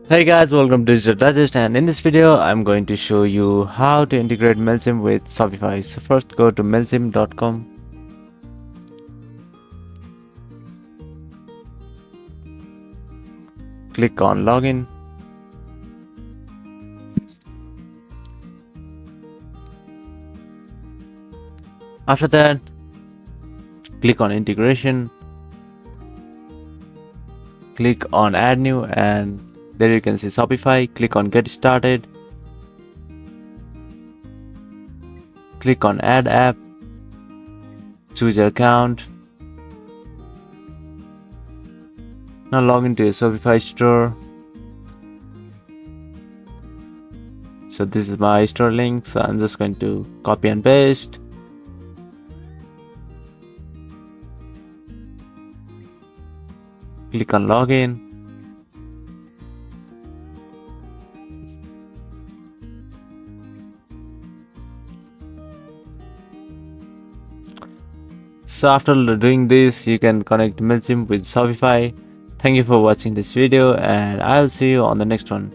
Hey guys, welcome to Digital Digest, and in this video I'm going to show you how to integrate Mailchimp with Shopify. So first go to mailchimp.com. Click on login. After that, click on integration. Click on add new, and there you can see Shopify. Click on get started. Click on add app. Choose your account. Now log into your Shopify store. So this is my store link, so I'm just going to copy and paste. Click on login. So after doing this, you can connect Mailchimp with Shopify. Thank you for watching this video, and I'll see you on the next one.